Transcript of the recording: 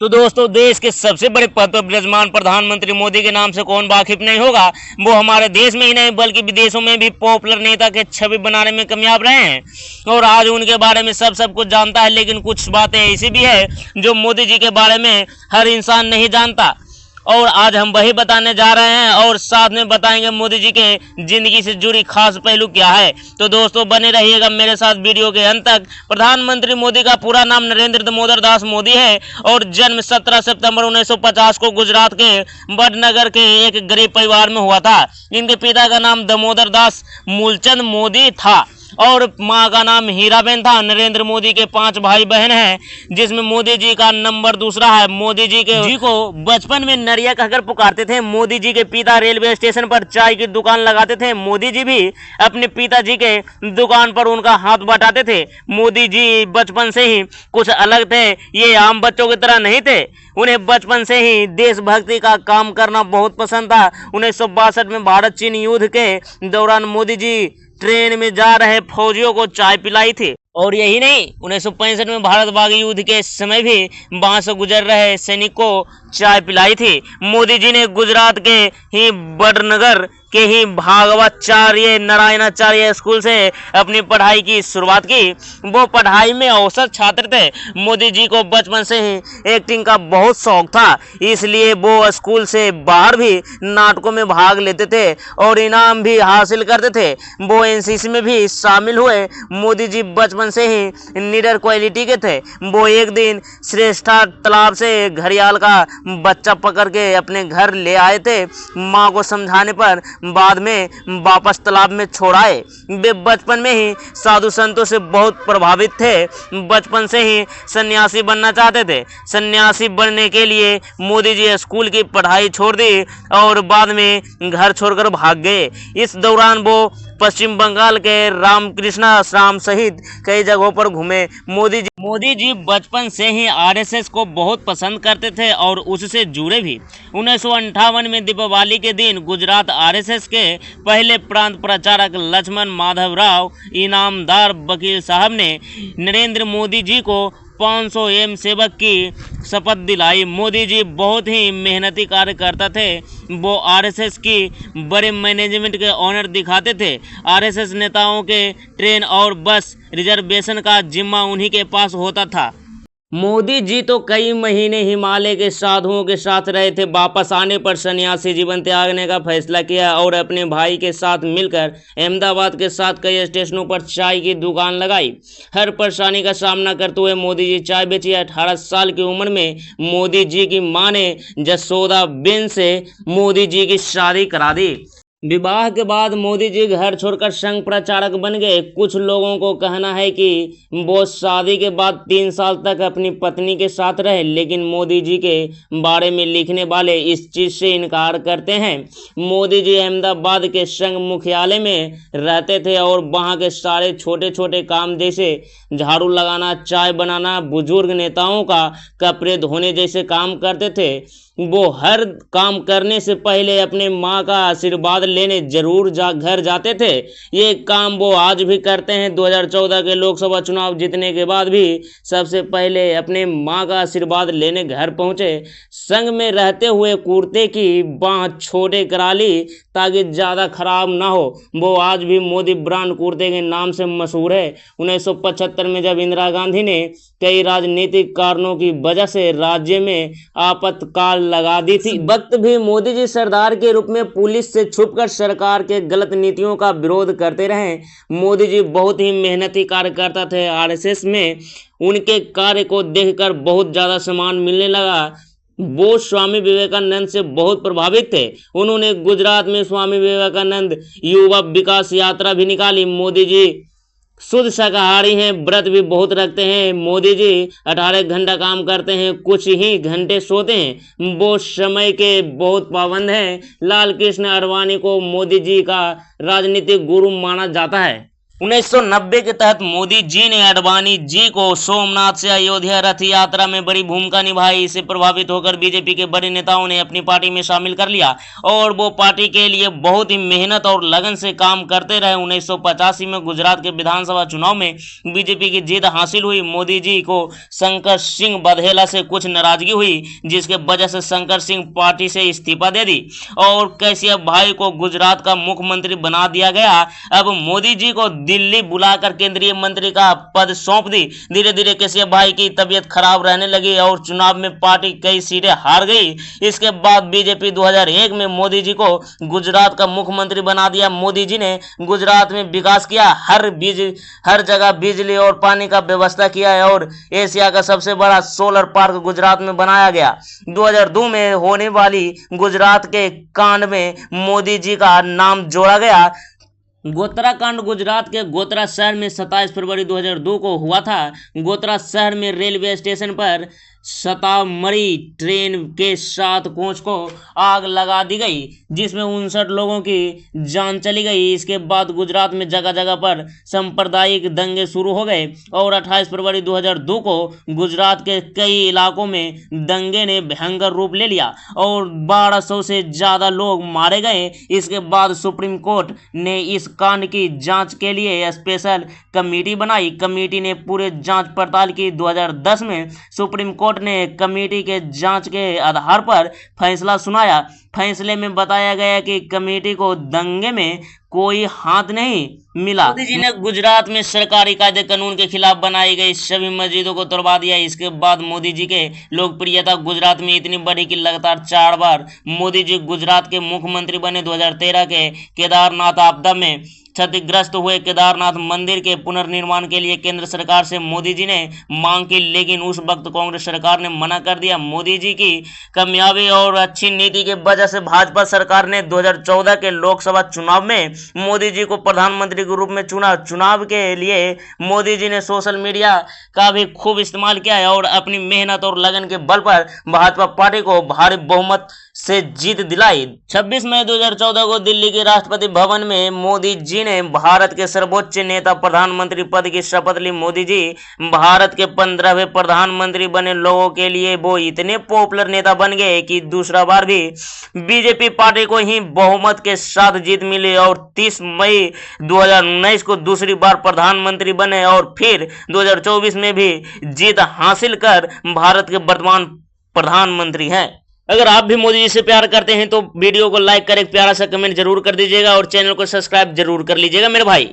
तो दोस्तों, देश के सबसे बड़े पद पर विराजमान प्रधानमंत्री मोदी के नाम से कौन वाकिफ नहीं होगा। वो हमारे देश में ही नहीं बल्कि विदेशों में भी पॉपुलर नेता के छवि बनाने में कामयाब रहे हैं और आज उनके बारे में सब कुछ जानता है। लेकिन कुछ बातें ऐसी भी है जो मोदी जी के बारे में हर इंसान नहीं जानता और आज हम वही बताने जा रहे हैं और साथ में बताएंगे मोदी जी के जिंदगी से जुड़ी खास पहलू क्या है। तो दोस्तों, बने रहिएगा मेरे साथ वीडियो के अंत तक। प्रधानमंत्री मोदी का पूरा नाम नरेंद्र दामोदर दास मोदी है और जन्म 17 सितंबर 1950 को गुजरात के वडनगर के एक गरीब परिवार में हुआ था। इनके पिता का नाम दामोदर दास मूलचंद मोदी था और मां का नाम हीराबेन था। नरेंद्र मोदी के 5 भाई बहन हैं जिसमें मोदी जी का नंबर दूसरा है। मोदी जी को बचपन में नरिया कहकर पुकारते थे। मोदी जी के पिता रेलवे स्टेशन पर चाय की दुकान लगाते थे। मोदी जी भी अपने पिताजी के दुकान पर उनका हाथ बटाते थे। मोदी जी बचपन से ही कुछ अलग थे, ये आम बच्चों की तरह नहीं थे। उन्हें बचपन से ही देशभक्ति का काम करना बहुत पसंद था। 1962 में भारत चीन युद्ध के दौरान मोदी जी ट्रेन में जा रहे फौजियों को चाय पिलाई थी और यही नहीं, 1965 में भारत बागी युद्ध के समय भी वहां से गुजर रहे सैनिक को चाय पिलाई थी। मोदी जी ने गुजरात के ही वडनगर के ही भागवताचार्य नारायणाचार्य स्कूल से अपनी पढ़ाई की शुरुआत की। वो पढ़ाई में औसत छात्र थे। मोदी जी को बचपन से ही एक्टिंग का बहुत शौक था, इसलिए वो स्कूल से बाहर भी नाटकों में भाग लेते थे और इनाम भी हासिल करते थे। वो एनसीसी में भी शामिल हुए। मोदी जी बचपन से ही लीडर क्वालिटी के थे। वो एक दिन श्रेष्ठा तालाब से घड़ियाल का बच्चा पकड़ के अपने घर ले आए थे। माँ को समझाने पर बाद में वापस तालाब में छोड़ाए। वे बचपन में ही साधु संतों से बहुत प्रभावित थे। बचपन से ही सन्यासी बनना चाहते थे। सन्यासी बनने के लिए मोदी जी स्कूल की पढ़ाई छोड़ दी और बाद में घर छोड़कर भाग गए। इस दौरान वो पश्चिम बंगाल के रामकृष्ण आश्रम सहित कई जगहों पर घूमे। मोदी जी बचपन से ही आरएसएस को बहुत पसंद करते थे और उससे जुड़े भी। 1958 में दीपावली के दिन गुजरात आरएसएस के पहले प्रांत प्रचारक लक्ष्मण माधव राव इनामदार वकील साहब ने नरेंद्र मोदी जी को 500 एम सेवक की शपथ दिलाई। मोदी जी बहुत ही मेहनती कार्यकर्ता थे। वो आरएसएस की बड़े मैनेजमेंट के ऑनर दिखाते थे। आरएसएस नेताओं के ट्रेन और बस रिजर्वेशन का जिम्मा उन्हीं के पास होता था। मोदी जी तो कई महीने हिमालय के साधुओं के साथ रहे थे। वापस आने पर सन्यासी जीवन त्यागने का फैसला किया और अपने भाई के साथ मिलकर अहमदाबाद के साथ कई स्टेशनों पर चाय की दुकान लगाई। हर परेशानी का सामना करते हुए मोदी जी चाय बेची। 18 साल की उम्र में मोदी जी की मां ने जसोदाबेन से मोदी जी की शादी करा दी। विवाह के बाद मोदी जी घर छोड़कर संघ प्रचारक बन गए। कुछ लोगों को कहना है कि वो शादी के बाद 3 साल तक अपनी पत्नी के साथ रहे, लेकिन मोदी जी के बारे में लिखने वाले इस चीज से इनकार करते हैं। मोदी जी अहमदाबाद के संघ मुख्यालय में रहते थे और वहां के सारे छोटे छोटे काम जैसे झाड़ू लगाना, चाय बनाना, बुजुर्ग नेताओं का कपड़े धोने जैसे काम करते थे। वो हर काम करने से पहले अपने माँ का आशीर्वाद लेने जरूर घर जाते थे। ये काम वो आज भी करते हैं। 2014 के लोकसभा चुनाव जीतने के बाद भी सबसे पहले अपने माँ का आशीर्वाद लेने घर पहुंचे। संघ में रहते हुए कुर्ते की बाँह छोटे करा ली ताकि ज़्यादा खराब ना हो। वो आज भी मोदी ब्रांड कुर्ते के नाम से मशहूर है। 1975 में जब इंदिरा गांधी ने कई राजनीतिक कारणों की वजह से राज्य में आपातकाल लगा दी थी, वक्त भी मोदी जी सरदार के रूप में पुलिस से छुपकर सरकार के गलत नीतियों का विरोध करते रहे। मोदी जी बहुत ही मेहनती कार्यकर्ता थे। आरएसएस में उनके कार्य को देखकर बहुत ज्यादा सम्मान मिलने लगा। वो स्वामी विवेकानंद से बहुत प्रभावित थे। उन्होंने गुजरात में स्वामी विवेकानंद युवा विकास यात्रा भी निकाली। मोदी जी शुद्ध शाकाहारी हैं, व्रत भी बहुत रखते हैं। मोदी जी 18 घंटा काम करते हैं, कुछ ही घंटे सोते हैं। वो समय के बहुत पाबंद हैं। लाल कृष्ण आडवाणी को मोदी जी का राजनीतिक गुरु माना जाता है। 1990 के तहत मोदी जी ने आडवाणी जी को सोमनाथ से अयोध्या रथ यात्रा में बड़ी भूमिका निभाई। इससे प्रभावित होकर बीजेपी के बड़े नेताओं ने अपनी पार्टी में शामिल कर लिया और वो पार्टी के लिए बहुत ही मेहनत और लगन से काम करते रहे। 1985 में गुजरात के विधानसभा चुनाव में बीजेपी की जीत हासिल हुई। मोदी जी को शंकर सिंह बघेला से कुछ नाराजगी हुई, जिसके वजह से शंकर सिंह पार्टी से इस्तीफा दे दी और कैशियप भाई को गुजरात का मुख्यमंत्री बना दिया गया। अब मोदी जी को दिल्ली बुलाकर केंद्रीय मंत्री का पद सौंप दी। धीरे धीरे कैशियप भाई की तबीयत खराब रहने लगी और चुनाव में पार्टी कई सीटें हार गई। इसके बाद बीजेपी 2001 में मोदी जी को गुजरात का मुख्यमंत्री बना दिया। मोदी जी ने गुजरात में विकास किया, हर जगह बिजली और पानी का व्यवस्था किया है और एशिया का सबसे बड़ा सोलर पार्क गुजरात में बनाया गया। 2002 में होने वाली गुजरात के कांड में मोदी जी का नाम जोड़ा गया। गोत्रा कांड गुजरात के गोत्रा शहर में 27 फरवरी 2002 को हुआ था। गोत्रा शहर में रेलवे स्टेशन पर शताब्दी ट्रेन के 7 कोच को आग लगा दी गई, जिसमें 59 लोगों की जान चली गई। इसके बाद गुजरात में जगह जगह पर सांप्रदायिक दंगे शुरू हो गए और 28 फरवरी 2002 को गुजरात के कई इलाकों में दंगे ने भयंकर रूप ले लिया और 1200 से ज़्यादा लोग मारे गए। इसके बाद सुप्रीम कोर्ट ने इस कांड की जांच के लिए स्पेशल कमेटी बनाई। कमेटी ने पूरे जांच पड़ताल की। 2010 में सुप्रीम कोर्ट ने कमेटी के जांच के आधार पर फैसला सुनाया। फैसले में बताया गया कि कमेटी को दंगे में कोई हाथ नहीं मिला। मोदी जी ने गुजरात में सरकारी कायदे कानून के खिलाफ बनाई गई सभी मस्जिदों को तोड़वा दिया। इसके बाद मोदी जी के लोकप्रियता गुजरात में इतनी बढ़ी कि लगातार 4 बार मोदी जी गुजरात के मुख्यमंत्री बने। 2013 के केदारनाथ आपदा में क्षतिग्रस्त हुए केदारनाथ मंदिर के पुनर्निर्माण के लिए केंद्र सरकार से मोदी जी ने मांग की, लेकिन उस वक्त कांग्रेस सरकार ने मना कर दिया। मोदी जी की कामयाबी और अच्छी नीति के वजह से भाजपा सरकार ने 2014 के लोकसभा चुनाव में मोदी जी को प्रधानमंत्री के रूप में चुना। चुनाव के लिए मोदी जी ने सोशल मीडिया का भी खूब इस्तेमाल किया है और अपनी मेहनत और लगन के बल पर भाजपा पार्टी को भारी बहुमत से जीत दिलाई। 26 मई 2014 को दिल्ली के राष्ट्रपति भवन में मोदी जी ने भारत के सर्वोच्च नेता प्रधानमंत्री पद की शपथ ली। मोदी जी भारत के 15वें प्रधानमंत्री बने। लोगों के लिए वो इतने पॉपुलर नेता बन गए कि दूसरा बार भी बीजेपी पार्टी को ही बहुमत के साथ जीत मिली और 30 मई 2019 को दूसरी बार प्रधानमंत्री बने और फिर 2024 में भी जीत हासिल कर भारत के वर्तमान प्रधानमंत्री हैं। अगर आप भी मोदी जी से प्यार करते हैं तो वीडियो को लाइक कर एक प्यारा सा कमेंट जरूर कर दीजिएगा और चैनल को सब्सक्राइब जरूर कर लीजिएगा मेरे भाई।